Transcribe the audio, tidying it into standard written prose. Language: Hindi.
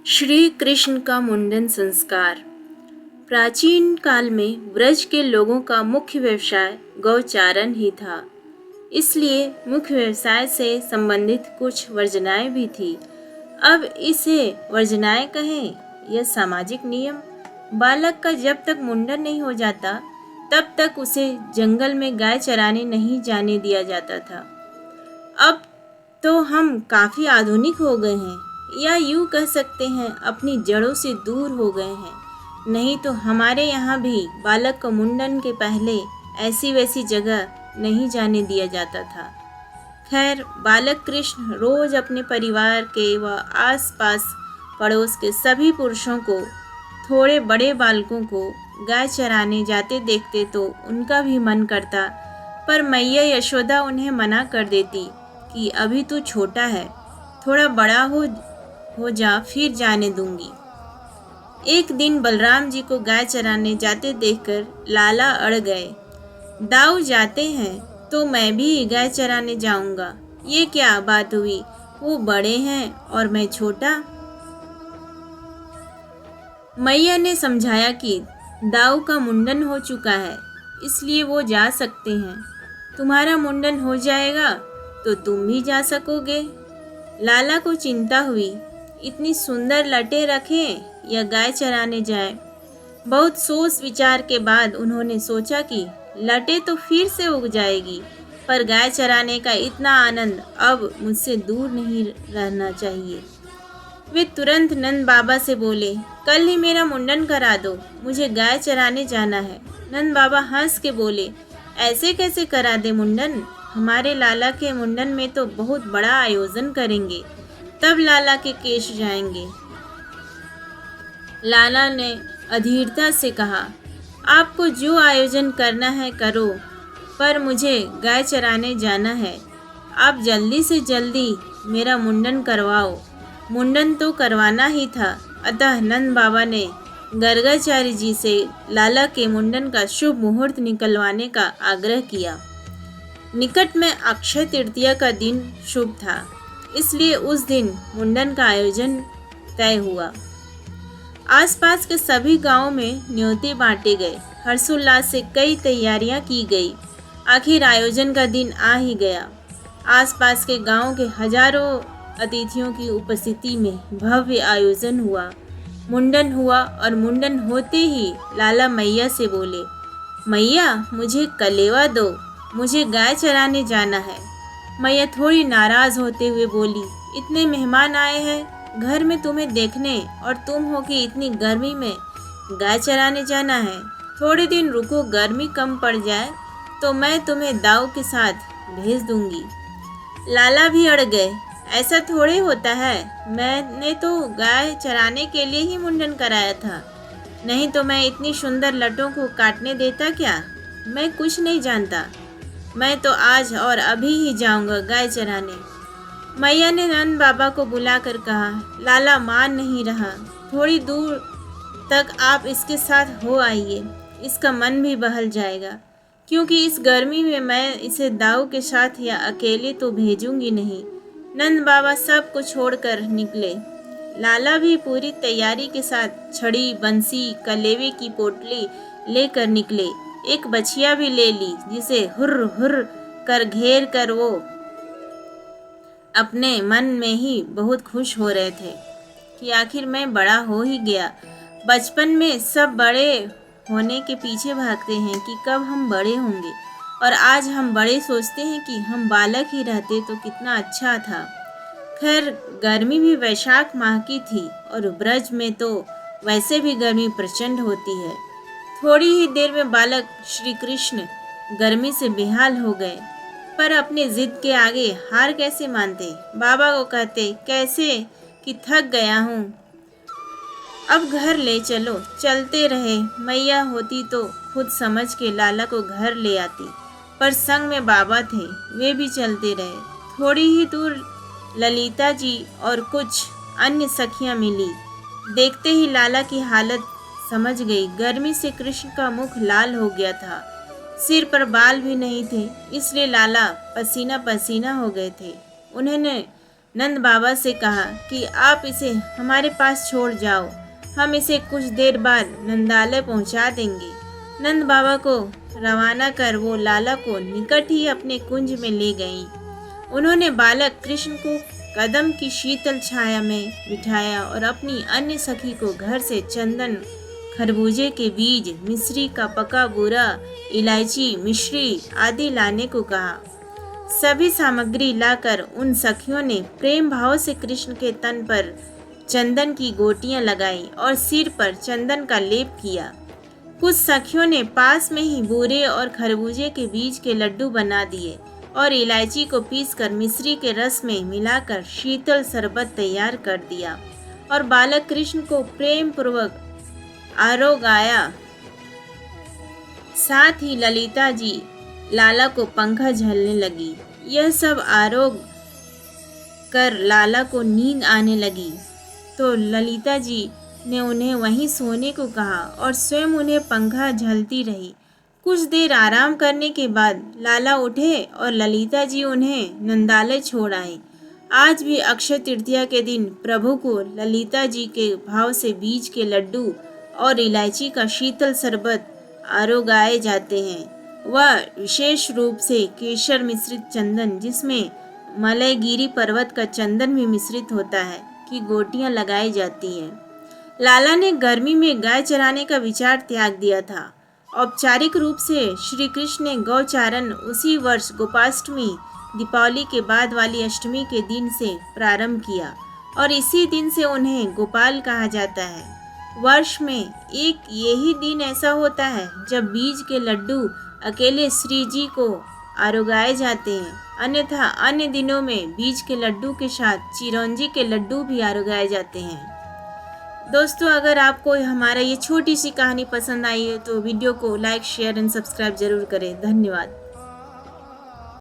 श्री कृष्ण का मुंडन संस्कार। प्राचीन काल में ब्रज के लोगों का मुख्य व्यवसाय गौचारण ही था। इसलिए मुख्य व्यवसाय से संबंधित कुछ वर्जनाएं भी थी। अब इसे वर्जनाएं कहें या सामाजिक नियम। बालक का जब तक मुंडन नहीं हो जाता तब तक उसे जंगल में गाय चराने नहीं जाने दिया जाता था। अब तो हम काफ़ी आधुनिक हो गए हैं, या यूँ कह सकते हैं अपनी जड़ों से दूर हो गए हैं। नहीं तो हमारे यहाँ भी बालक को मुंडन के पहले ऐसी वैसी जगह नहीं जाने दिया जाता था। खैर, बालक कृष्ण रोज अपने परिवार के व आसपास पड़ोस के सभी पुरुषों को, थोड़े बड़े बालकों को गाय चराने जाते देखते तो उनका भी मन करता, पर मैया यशोदा उन्हें मना कर देती कि अभी तू छोटा है, थोड़ा बड़ा हो जा फिर जाने दूंगी। एक दिन बलराम जी को गाय चराने जाते देखकर लाला अड़ गए। दाऊ जाते हैं तो मैं भी गाय चराने जाऊंगा। ये क्या बात हुई, वो बड़े हैं और मैं छोटा। मैया ने समझाया कि दाऊ का मुंडन हो चुका है, इसलिए वो जा सकते हैं। तुम्हारा मुंडन हो जाएगा तो तुम भी जा सकोगे। लाला को चिंता हुई, इतनी सुंदर लटें रखें या गाय चराने जाए। बहुत सोच विचार के बाद उन्होंने सोचा कि लटें तो फिर से उग जाएगी, पर गाय चराने का इतना आनंद अब मुझसे दूर नहीं रहना चाहिए। वे तुरंत नंद बाबा से बोले, कल ही मेरा मुंडन करा दो, मुझे गाय चराने जाना है। नंद बाबा हंस के बोले, ऐसे कैसे करा दे मुंडन, हमारे लाला के मुंडन में तो बहुत बड़ा आयोजन करेंगे, तब लाला के केश जाएंगे। लाला ने अधीरता से कहा, आपको जो आयोजन करना है करो, पर मुझे गाय चराने जाना है। आप जल्दी से जल्दी मेरा मुंडन करवाओ। मुंडन तो करवाना ही था, अतः नंद बाबा ने गर्गाचार्य जी से लाला के मुंडन का शुभ मुहूर्त निकलवाने का आग्रह किया। निकट में अक्षय तृतीया का दिन शुभ था, इसलिए उस दिन मुंडन का आयोजन तय हुआ। आसपास के सभी गांवों में न्योते बांटे गए, हर्षोल्लास से कई तैयारियां की गई। आखिर आयोजन का दिन आ ही गया। आसपास के गांवों के हजारों अतिथियों की उपस्थिति में भव्य आयोजन हुआ। मुंडन हुआ और मुंडन होते ही लाला मैया से बोले, मैया मुझे कलेवा दो, मुझे गाय चराने जाना है। मैया थोड़ी नाराज होते हुए बोली, इतने मेहमान आए हैं घर में तुम्हें देखने, और तुम हो कि इतनी गर्मी में गाय चराने जाना है। थोड़े दिन रुको, गर्मी कम पड़ जाए तो मैं तुम्हें दाऊ के साथ भेज दूंगी। लाला भी अड़ गए, ऐसा थोड़े होता है, मैंने तो गाय चराने के लिए ही मुंडन कराया था, नहीं तो मैं इतनी सुंदर लटों को काटने देता क्या। मैं कुछ नहीं जानता, मैं तो आज और अभी ही जाऊंगा गाय चराने। मैया ने नंद बाबा को बुलाकर कहा, लाला मान नहीं रहा, थोड़ी दूर तक आप इसके साथ हो आइए, इसका मन भी बहल जाएगा, क्योंकि इस गर्मी में मैं इसे दाऊ के साथ या अकेले तो भेजूंगी नहीं। नंद बाबा सब कुछ छोड़कर निकले। लाला भी पूरी तैयारी के साथ छड़ी, बंसी, कलेवे की पोटली लेकर निकले। एक बछिया भी ले ली, जिसे हुर्र हुर्र कर घेर कर वो अपने मन में ही बहुत खुश हो रहे थे कि आखिर मैं बड़ा हो ही गया। बचपन में सब बड़े होने के पीछे भागते हैं कि कब हम बड़े होंगे, और आज हम बड़े सोचते हैं कि हम बालक ही रहते तो कितना अच्छा था। खैर, गर्मी भी वैशाख माह की थी और ब्रज में तो वैसे भी गर्मी प्रचंड होती है। थोड़ी ही देर में बालक श्री कृष्ण गर्मी से बेहाल हो गए, पर अपनी जिद के आगे हार कैसे मानते। बाबा को कहते, कैसे कि थक गया हूँ, अब घर ले चलो। चलते रहे। मैया होती तो खुद समझ के लाला को घर ले आती, पर संग में बाबा थे, वे भी चलते रहे। थोड़ी ही दूर ललिता जी और कुछ अन्य सखियां मिली। देखते ही लाला की हालत समझ गई। गर्मी से कृष्ण का मुख लाल हो गया था, सिर पर बाल भी नहीं थे, इसलिए लाला पसीना पसीना हो गए थे। उन्होंने नंद बाबा से कहा कि आप इसे हमारे पास छोड़ जाओ, हम इसे कुछ देर बाद नंदालय पहुंचा देंगे। नंद बाबा को रवाना कर वो लाला को निकट ही अपने कुंज में ले गईं। उन्होंने बालक कृष्ण को कदम की शीतल छाया में बिठाया और अपनी अन्य सखी को घर से चंदन, खरबूजे के बीज, मिश्री का पका बूरा, इलायची, मिश्री आदि लाने को कहा। सभी सामग्री लाकर उन सखियों ने प्रेम भाव से कृष्ण के तन पर चंदन की गोटियां लगाई और सिर पर चंदन का लेप किया। कुछ सखियों ने पास में ही बूरे और खरबूजे के बीज के लड्डू बना दिए और इलायची को पीसकर मिश्री के रस में मिलाकर शीतल शरबत तैयार कर दिया और बालक कृष्ण को प्रेम पूर्वक आरोगाया। साथ ही ललिता जी लाला को पंखा झलने लगी। यह सब आरोग कर लाला को नींद आने लगी तो ललिता जी ने उन्हें वहीं सोने को कहा और स्वयं उन्हें पंखा झलती रही। कुछ देर आराम करने के बाद लाला उठे और ललिता जी उन्हें नंदालय छोड़ आए। आज भी अक्षय तृतीया के दिन प्रभु को ललिता जी के भाव से बीज के लड्डू और इलायची का शीतल शरबत आरोगाए जाते हैं। वह विशेष रूप से केसर मिश्रित चंदन, जिसमें मलयगिरी पर्वत का चंदन भी मिश्रित होता है, की गोटियां लगाई जाती हैं। लाला ने गर्मी में गाय चराने का विचार त्याग दिया था। औपचारिक रूप से श्री कृष्ण ने गौचारण उसी वर्ष गोपाष्टमी, दीपावली के बाद वाली अष्टमी के दिन से प्रारंभ किया और इसी दिन से उन्हें गोपाल कहा जाता है। वर्ष में एक यही दिन ऐसा होता है जब बीज के लड्डू अकेले श्री जी को आरोगाए जाते हैं, अन्यथा अन्य दिनों में बीज के लड्डू के साथ चिरौंजी के लड्डू भी आरोगाए जाते हैं। दोस्तों, अगर आपको हमारा ये छोटी सी कहानी पसंद आई है तो वीडियो को लाइक, शेयर एंड सब्सक्राइब जरूर करें। धन्यवाद।